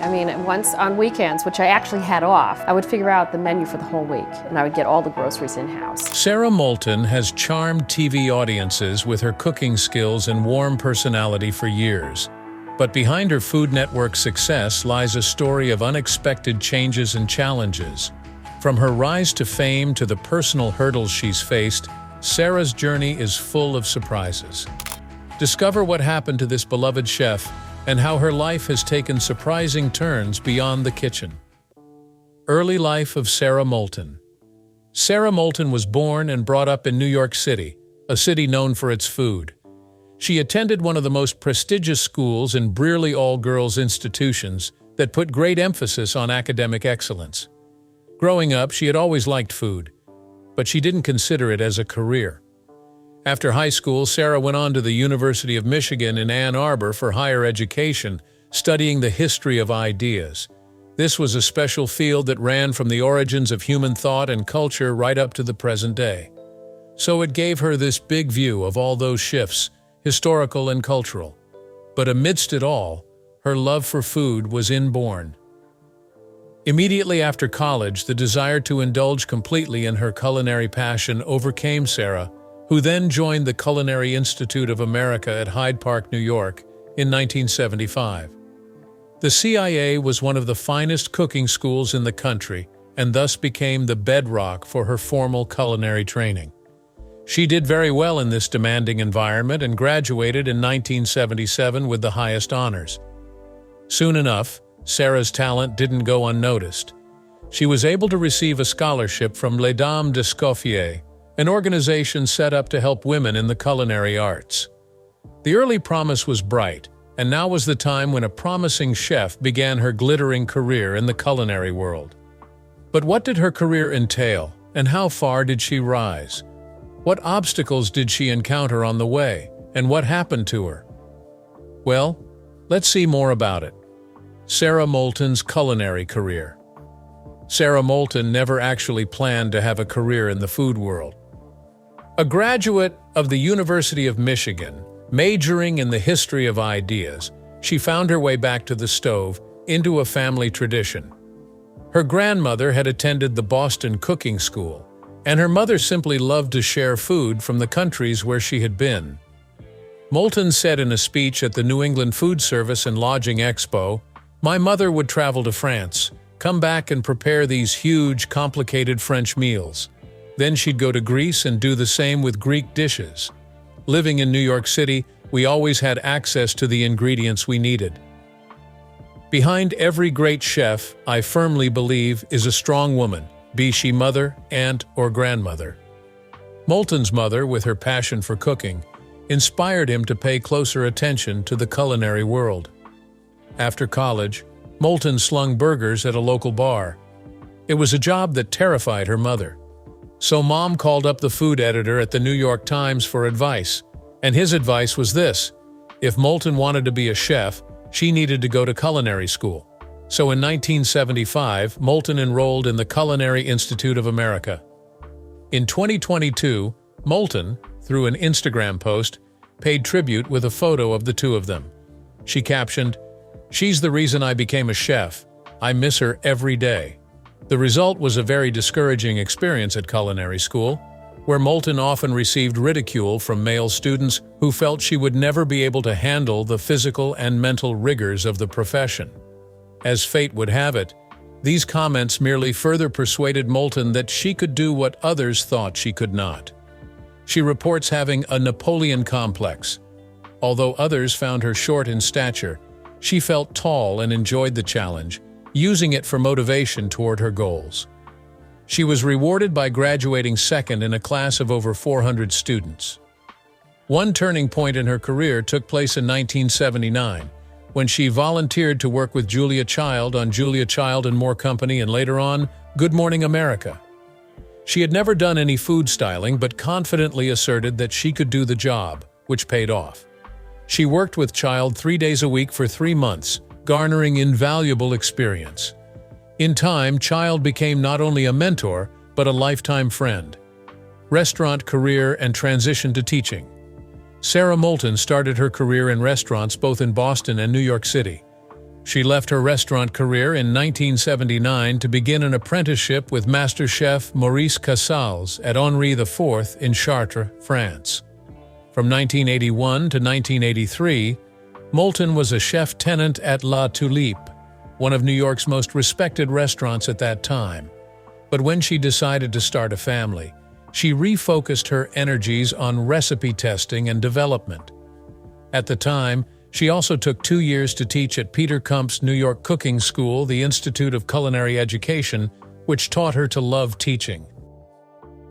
I mean, once on weekends, which I actually had off, I would figure out the menu for the whole week, and I would get all the groceries in-house. Sara Moulton has charmed TV audiences with her cooking skills and warm personality for years. But behind her Food Network success lies a story of unexpected changes and challenges. From her rise to fame to the personal hurdles she's faced, Sara's journey is full of surprises. Discover what happened to this beloved chef and how her life has taken surprising turns beyond the kitchen. Early life of Sara Moulton. Sara Moulton was born and brought up in New York City, a city known for its food. She attended one of the most prestigious schools and Brearley all-girls institutions that put great emphasis on academic excellence. Growing up, she had always liked food, but she didn't consider it as a career. After high school, Sara went on to the University of Michigan in Ann Arbor for higher education, studying the history of ideas. This was a special field that ran from the origins of human thought and culture right up to the present day. So it gave her this big view of all those shifts, historical and cultural. But amidst it all, her love for food was inborn. Immediately after college, the desire to indulge completely in her culinary passion overcame Sara, who then joined the Culinary Institute of America at Hyde Park, New York, in 1975. The CIA was one of the finest cooking schools in the country and thus became the bedrock for her formal culinary training. She did very well in this demanding environment and graduated in 1977 with the highest honors. Soon enough, Sara's talent didn't go unnoticed. She was able to receive a scholarship from Les Dames d'Escoffier, an organization set up to help women in the culinary arts. The early promise was bright, and now was the time when a promising chef began her glittering career in the culinary world. But what did her career entail, and how far did she rise? What obstacles did she encounter on the way, and what happened to her? Well, let's see more about it. Sara Moulton's culinary career. Sara Moulton never actually planned to have a career in the food world. A graduate of the University of Michigan, majoring in the history of ideas, she found her way back to the stove, into a family tradition. Her grandmother had attended the Boston Cooking School, and her mother simply loved to share food from the countries where she had been. Moulton said in a speech at the New England Food Service and Lodging Expo, "My mother would travel to France, come back and prepare these huge, complicated French meals. Then she'd go to Greece and do the same with Greek dishes. Living in New York City, we always had access to the ingredients we needed." Behind every great chef, I firmly believe, is a strong woman, be she mother, aunt, or grandmother. Moulton's mother, with her passion for cooking, inspired him to pay closer attention to the culinary world. After college, Moulton slung burgers at a local bar. It was a job that terrified her mother. So Mom called up the food editor at the New York Times for advice, and his advice was this: if Moulton wanted to be a chef, she needed to go to culinary school. So in 1975, Moulton enrolled in the Culinary Institute of America. In 2022, Moulton, through an Instagram post, paid tribute with a photo of the two of them. She captioned, "She's the reason I became a chef. I miss her every day." The result was a very discouraging experience at culinary school, where Moulton often received ridicule from male students who felt she would never be able to handle the physical and mental rigors of the profession. As fate would have it, these comments merely further persuaded Moulton that she could do what others thought she could not. She reports having a Napoleon complex. Although others found her short in stature, she felt tall and enjoyed the challenge, using it for motivation toward her goals. She was rewarded by graduating second in a class of over 400 students. One turning point in her career took place in 1979, when she volunteered to work with Julia Child on Julia Child and More Company and later on, Good Morning America. She had never done any food styling but confidently asserted that she could do the job, which paid off. She worked with Child 3 days a week for 3 months, garnering invaluable experience. In time, Child became not only a mentor, but a lifetime friend. Restaurant career and transition to teaching. Sara Moulton started her career in restaurants both in Boston and New York City. She left her restaurant career in 1979 to begin an apprenticeship with Master Chef Maurice Casals at Henri IV in Chartres, France. From 1981 to 1983, Moulton was a chef tenant at La Tulipe, one of New York's most respected restaurants at that time. But when she decided to start a family, she refocused her energies on recipe testing and development. At the time, she also took 2 years to teach at Peter Kump's New York cooking school, the Institute of Culinary Education, which taught her to love teaching.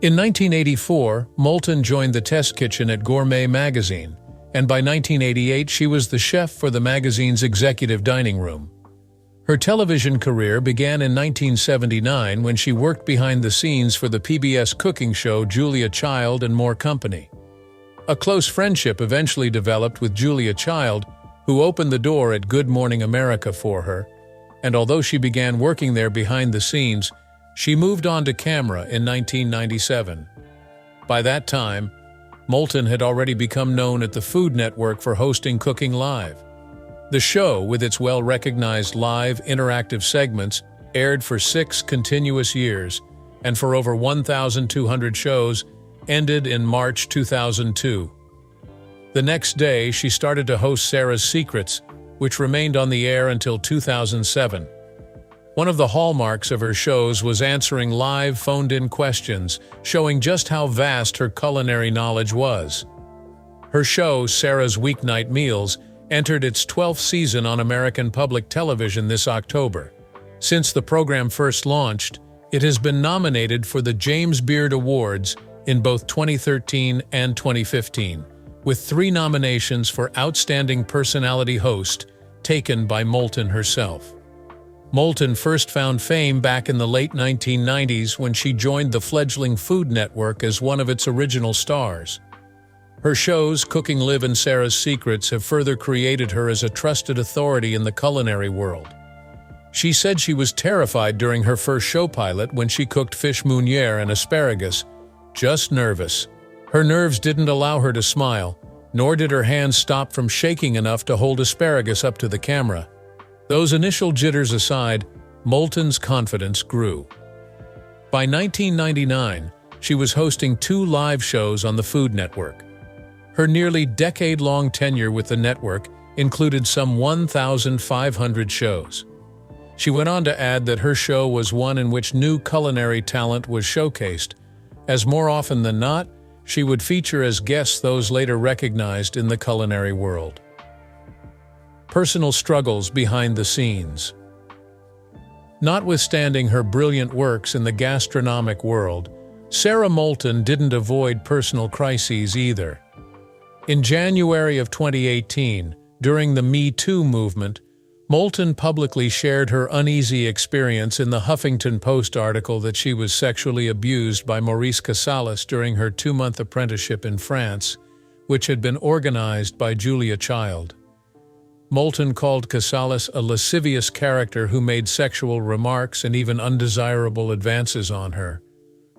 In 1984, Moulton joined the test kitchen at Gourmet magazine, and by 1988 she was the chef for the magazine's executive dining room. Her television career began in 1979 when she worked behind the scenes for the PBS cooking show Julia Child and More Company. A close friendship eventually developed with Julia Child, who opened the door at Good Morning America for her, and although she began working there behind the scenes, she moved on to camera in 1997. By that time, Moulton had already become known at the Food Network for hosting Cooking Live. The show, with its well-recognized live, interactive segments, aired for 6 continuous years, and for over 1,200 shows, ended in March 2002. The next day, she started to host Saras Secrets, which remained on the air until 2007. One of the hallmarks of her shows was answering live, phoned-in questions, showing just how vast her culinary knowledge was. Her show, Sarah's Weeknight Meals, entered its 12th season on American public television this October. Since the program first launched, it has been nominated for the James Beard Awards in both 2013 and 2015, with 3 nominations for Outstanding Personality Host, taken by Moulton herself. Moulton first found fame back in the late 1990s when she joined the fledgling Food Network as one of its original stars. Her shows, Cooking Live and Saras Secrets, have further created her as a trusted authority in the culinary world. She said she was terrified during her first show pilot when she cooked fish meuniere and asparagus, just nervous. Her nerves didn't allow her to smile, nor did her hands stop from shaking enough to hold asparagus up to the camera. Those initial jitters aside, Moulton's confidence grew. By 1999, she was hosting 2 live shows on the Food Network. Her nearly decade-long tenure with the network included some 1,500 shows. She went on to add that her show was one in which new culinary talent was showcased, as more often than not, she would feature as guests those later recognized in the culinary world. Personal struggles behind the scenes. Notwithstanding her brilliant works in the gastronomic world, Sara Moulton didn't avoid personal crises either. In January of 2018, during the Me Too movement, Moulton publicly shared her uneasy experience in the Huffington Post article that she was sexually abused by Maurice Casals during her 2-month apprenticeship in France, which had been organized by Julia Child. Moulton called Casals a lascivious character who made sexual remarks and even undesirable advances on her.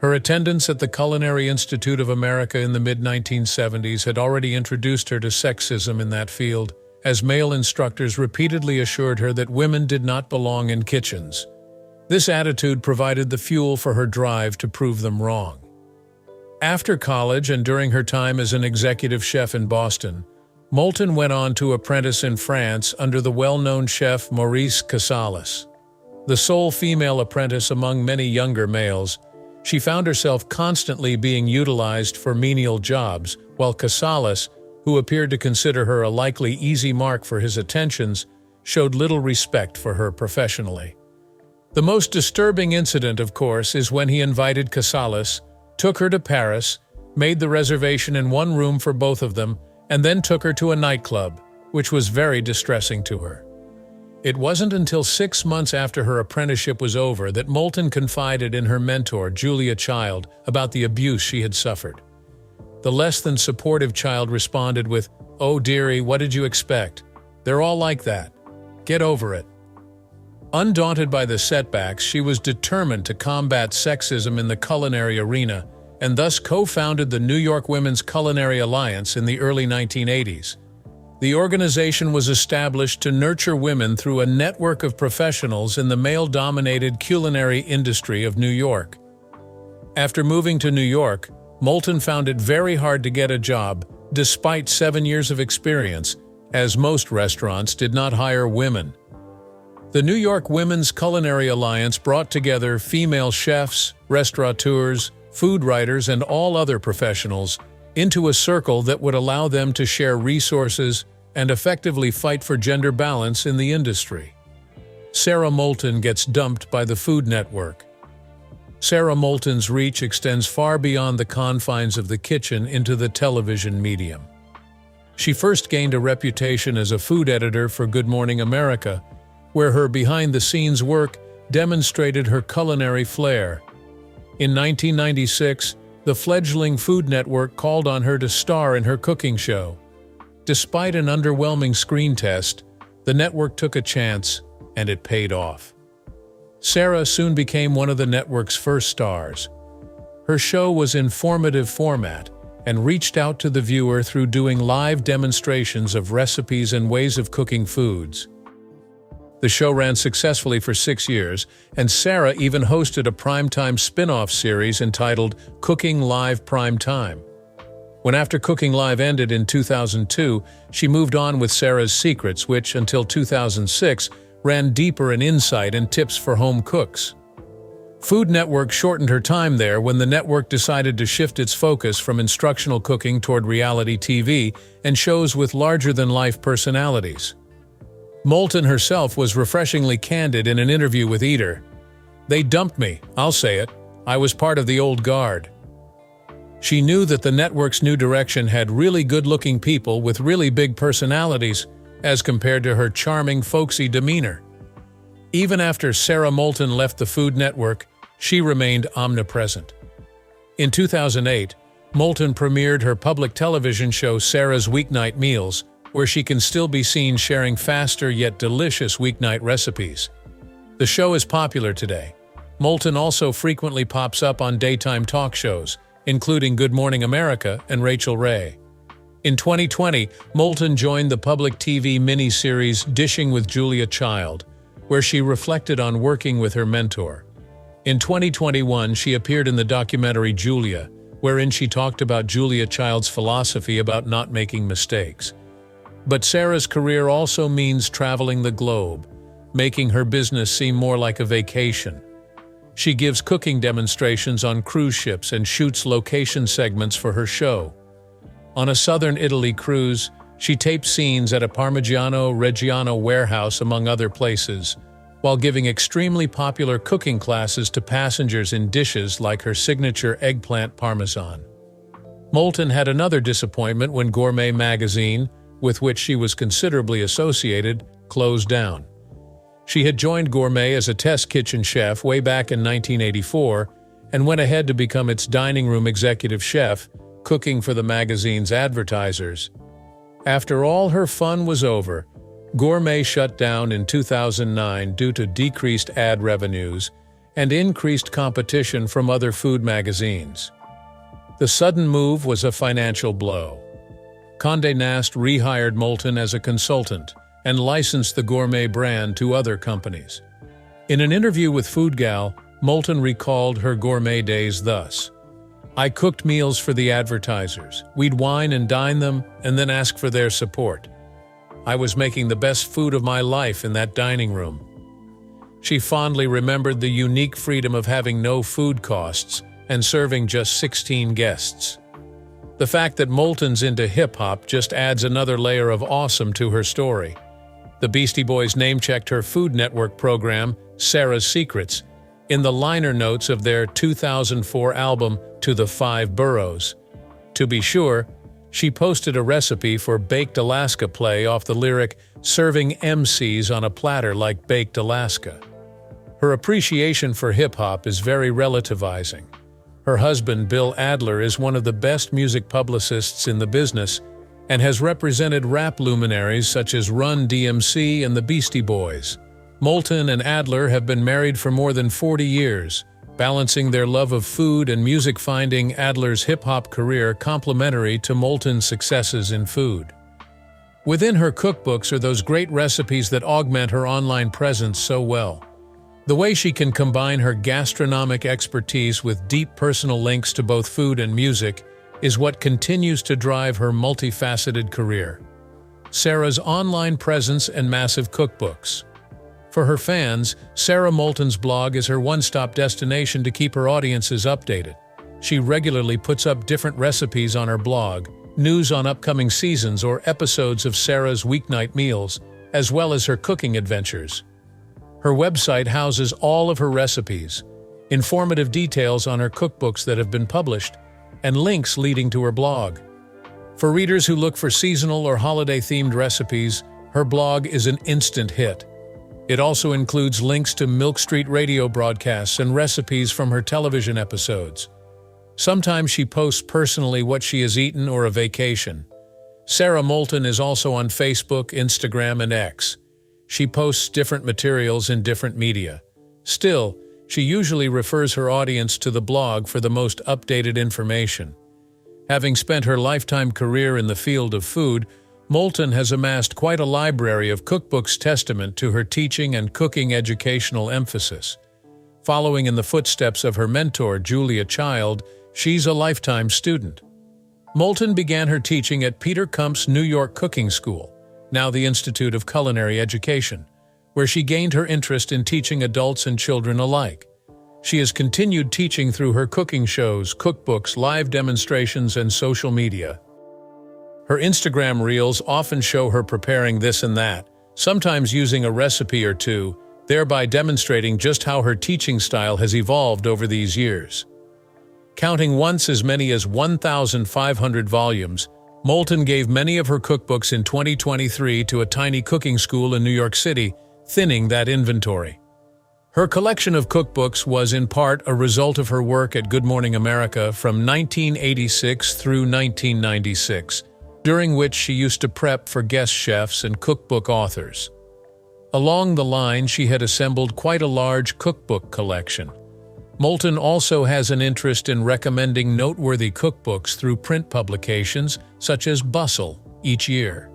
Her attendance at the Culinary Institute of America in the mid-1970s had already introduced her to sexism in that field, as male instructors repeatedly assured her that women did not belong in kitchens. This attitude provided the fuel for her drive to prove them wrong. After college and during her time as an executive chef in Boston, Moulton went on to apprentice in France under the well-known chef Maurice Casals. The sole female apprentice among many younger males, she found herself constantly being utilized for menial jobs, while Casals, who appeared to consider her a likely easy mark for his attentions, showed little respect for her professionally. The most disturbing incident, of course, is when he invited Casals, took her to Paris, made the reservation in one room for both of them, and then took her to a nightclub, which was very distressing to her. It wasn't until 6 months after her apprenticeship was over that Moulton confided in her mentor, Julia Child, about the abuse she had suffered. The less than supportive Child responded with, "Oh dearie, what did you expect? They're all like that. Get over it." Undaunted by the setbacks, she was determined to combat sexism in the culinary arena, and thus co-founded the New York Women's Culinary Alliance in the early 1980s. The organization was established to nurture women through a network of professionals in the male-dominated culinary industry of New York. After moving to New York, Moulton found it very hard to get a job, despite 7 years of experience, as most restaurants did not hire women. The New York Women's Culinary Alliance brought together female chefs, restaurateurs, food writers, and all other professionals into a circle that would allow them to share resources and effectively fight for gender balance in the industry. Sara Moulton gets dumped by the Food Network. Sara Moulton's reach extends far beyond the confines of the kitchen into the television medium. She first gained a reputation as a food editor for Good Morning America, where her behind-the-scenes work demonstrated her culinary flair. In 1996, the fledgling Food Network called on her to star in her cooking show. Despite an underwhelming screen test, the network took a chance, and it paid off. Sara soon became one of the network's first stars. Her show was informative format and reached out to the viewer through doing live demonstrations of recipes and ways of cooking foods. The show ran successfully for 6 years, and Sara even hosted a primetime spin-off series entitled Cooking Live Primetime. When After Cooking Live ended in 2002, she moved on with Saras Secrets, which, until 2006, ran deeper in insight and tips for home cooks. Food Network shortened her time there when the network decided to shift its focus from instructional cooking toward reality TV and shows with larger-than-life personalities. Moulton herself was refreshingly candid in an interview with Eater. "They dumped me, I'll say it. I was part of the old guard." She knew that the network's new direction had really good-looking people with really big personalities, as compared to her charming, folksy demeanor. Even after Sara Moulton left the Food Network, she remained omnipresent. In 2008, Moulton premiered her public television show Sara's Weeknight Meals, where she can still be seen sharing faster yet delicious weeknight recipes. The show is popular today. Moulton also frequently pops up on daytime talk shows, including Good Morning America and Rachel Ray. In 2020, Moulton joined the public TV miniseries Dishing with Julia Child, where she reflected on working with her mentor. In 2021, she appeared in the documentary Julia, wherein she talked about Julia Child's philosophy about not making mistakes. But Sara's career also means traveling the globe, making her business seem more like a vacation. She gives cooking demonstrations on cruise ships and shoots location segments for her show. On a southern Italy cruise, she taped scenes at a Parmigiano Reggiano warehouse, among other places, while giving extremely popular cooking classes to passengers in dishes like her signature eggplant parmesan. Moulton had another disappointment when Gourmet magazine, with which she was considerably associated, closed down. She had joined Gourmet as a test kitchen chef way back in 1984 and went ahead to become its dining room executive chef, cooking for the magazine's advertisers. After all her fun was over, Gourmet shut down in 2009 due to decreased ad revenues and increased competition from other food magazines. The sudden move was a financial blow. Condé Nast rehired Moulton as a consultant and licensed the Gourmet brand to other companies. In an interview with Food Gal, Moulton recalled her gourmet days thus: "I cooked meals for the advertisers. We'd wine and dine them and then ask for their support. I was making the best food of my life in that dining room." She fondly remembered the unique freedom of having no food costs and serving just 16 guests. The fact that Moulton's into hip-hop just adds another layer of awesome to her story. The Beastie Boys name-checked her Food Network program, Saras Secrets, in the liner notes of their 2004 album, To the Five Boroughs. To be sure, she posted a recipe for Baked Alaska play off the lyric, "Serving MCs on a platter like Baked Alaska." Her appreciation for hip-hop is very relativizing. Her husband, Bill Adler, is one of the best music publicists in the business and has represented rap luminaries such as Run DMC and the Beastie Boys. Moulton and Adler have been married for more than 40 years, balancing their love of food and music, finding Adler's hip-hop career complementary to Moulton's successes in food. Within her cookbooks are those great recipes that augment her online presence so well. The way she can combine her gastronomic expertise with deep personal links to both food and music is what continues to drive her multifaceted career. Sara's online presence and massive cookbooks. For her fans, Sara Moulton's blog is her one-stop destination to keep her audiences updated. She regularly puts up different recipes on her blog, news on upcoming seasons or episodes of Sara's weeknight meals, as well as her cooking adventures. Her website houses all of her recipes, informative details on her cookbooks that have been published, and links leading to her blog. For readers who look for seasonal or holiday-themed recipes, her blog is an instant hit. It also includes links to Milk Street radio broadcasts and recipes from her television episodes. Sometimes she posts personally what she has eaten or a vacation. Sara Moulton is also on Facebook, Instagram, and X. She posts different materials in different media. Still, she usually refers her audience to the blog for the most updated information. Having spent her lifetime career in the field of food, Moulton has amassed quite a library of cookbooks testament to her teaching and cooking educational emphasis. Following in the footsteps of her mentor, Julia Child, she's a lifetime student. Moulton began her teaching at Peter Kump's New York Cooking School, now the Institute of Culinary Education, where she gained her interest in teaching adults and children alike. She has continued teaching through her cooking shows, cookbooks, live demonstrations, and social media. Her Instagram reels often show her preparing this and that, sometimes using a recipe or two, thereby demonstrating just how her teaching style has evolved over these years. Counting once as many as 1,500 volumes, Moulton gave many of her cookbooks in 2023 to a tiny cooking school in New York City, thinning that inventory. Her collection of cookbooks was in part a result of her work at Good Morning America from 1986 through 1996, during which she used to prep for guest chefs and cookbook authors. Along the line, she had assembled quite a large cookbook collection. Moulton also has an interest in recommending noteworthy cookbooks through print publications such as Bustle each year.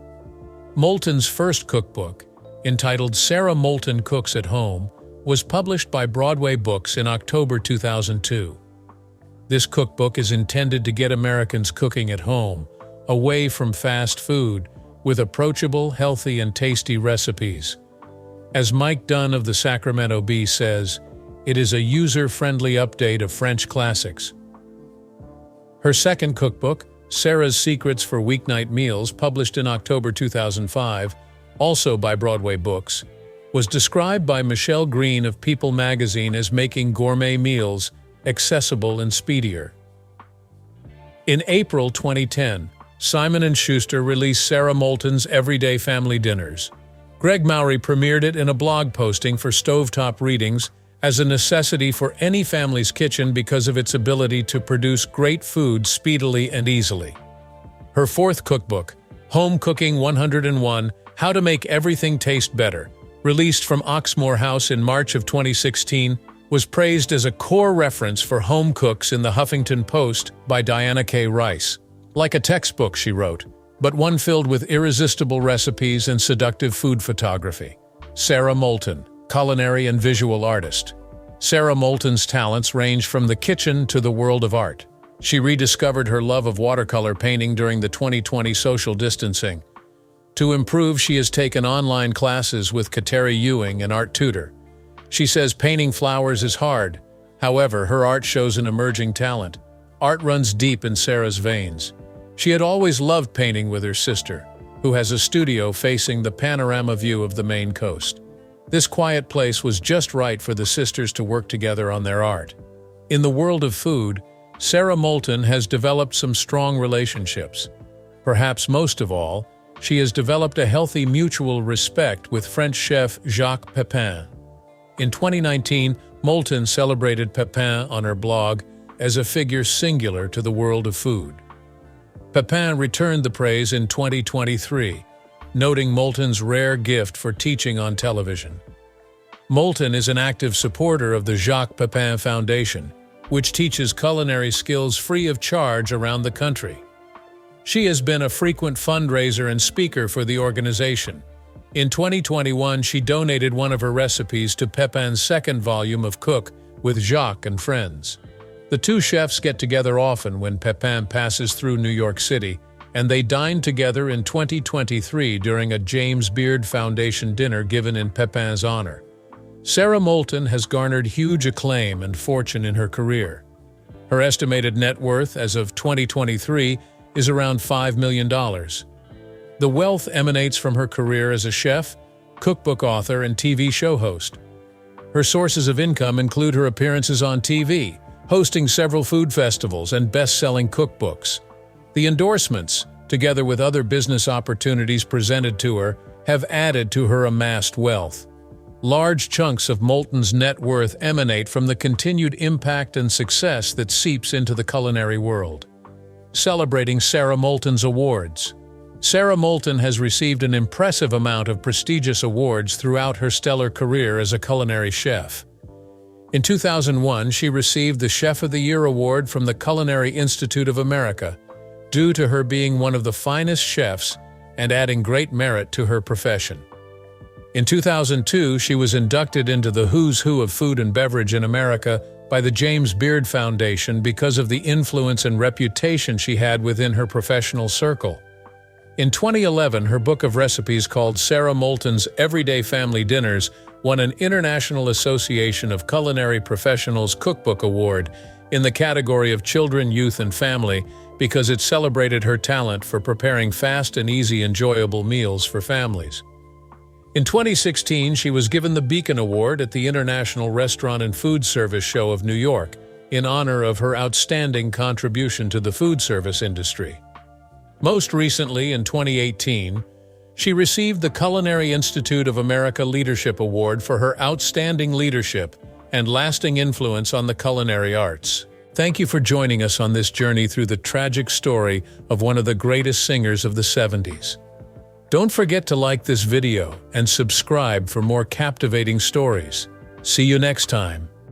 Moulton's first cookbook, entitled Sara Moulton Cooks at Home, was published by Broadway Books in October 2002. This cookbook is intended to get Americans cooking at home, away from fast food, with approachable, healthy, and tasty recipes. As Mike Dunn of the Sacramento Bee says, it is a user-friendly update of French classics. Her second cookbook, Saras Secrets for Weeknight Meals, published in October 2005, also by Broadway Books, was described by Michelle Green of People magazine as making gourmet meals accessible and speedier. In April 2010, Simon & Schuster released Sara Moulton's Everyday Family Dinners. Greg Mowry premiered it in a blog posting for Stovetop Readings as a necessity for any family's kitchen because of its ability to produce great food speedily and easily. Her fourth cookbook, Home Cooking 101: How to Make Everything Taste Better, released from Oxmoor House in March of 2016, was praised as a core reference for home cooks in the Huffington Post by Diana K. Rice. Like a textbook, she wrote, but one filled with irresistible recipes and seductive food photography. Sara Moulton, culinary and visual artist. Sara Moulton's talents range from the kitchen to the world of art. She rediscovered her love of watercolor painting during the 2020 social distancing. To improve, she has taken online classes with Kateri Ewing, an art tutor. She says painting flowers is hard. However, her art shows an emerging talent. Art runs deep in Sara's veins. She had always loved painting with her sister, who has a studio facing the panorama view of the Maine coast. This quiet place was just right for the sisters to work together on their art. In the world of food, Sara Moulton has developed some strong relationships. Perhaps most of all, she has developed a healthy mutual respect with French chef Jacques Pepin. In 2019, Moulton celebrated Pepin on her blog as a figure singular to the world of food. Pepin returned the praise in 2023, noting Moulton's rare gift for teaching on television. Moulton is an active supporter of the Jacques Pepin Foundation, which teaches culinary skills free of charge around the country. She has been a frequent fundraiser and speaker for the organization. In 2021, she donated one of her recipes to Pepin's second volume of Cook with Jacques and Friends. The two chefs get together often when Pepin passes through New York City, and they dined together in 2023 during a James Beard Foundation dinner given in Pepin's honor. Sara Moulton has garnered huge acclaim and fortune in her career. Her estimated net worth as of 2023 is around $5 million. The wealth emanates from her career as a chef, cookbook author, and TV show host. Her sources of income include her appearances on TV, hosting several food festivals and best-selling cookbooks. The endorsements, together with other business opportunities presented to her, have added to her amassed wealth. Large chunks of Moulton's net worth emanate from the continued impact and success that seeps into the culinary world. Celebrating Sara Moulton's awards. Sara Moulton has received an impressive amount of prestigious awards throughout her stellar career as a culinary chef. In 2001, she received the Chef of the Year award from the Culinary Institute of America, due to her being one of the finest chefs and adding great merit to her profession. In 2002, she was inducted into the Who's Who of Food and Beverage in America by the James Beard Foundation because of the influence and reputation she had within her professional circle. In 2011, her book of recipes called Sara Moulton's Everyday Family Dinners won an International Association of Culinary Professionals Cookbook Award in the category of Children, Youth, and Family because it celebrated her talent for preparing fast and easy, enjoyable meals for families. In 2016, she was given the Beacon Award at the International Restaurant and Food Service Show of New York in honor of her outstanding contribution to the food service industry. Most recently, in 2018, she received the Culinary Institute of America Leadership Award for her outstanding leadership and lasting influence on the culinary arts. Thank you for joining us on this journey through the tragic story of one of the greatest singers of the 70s. Don't forget to like this video and subscribe for more captivating stories. See you next time.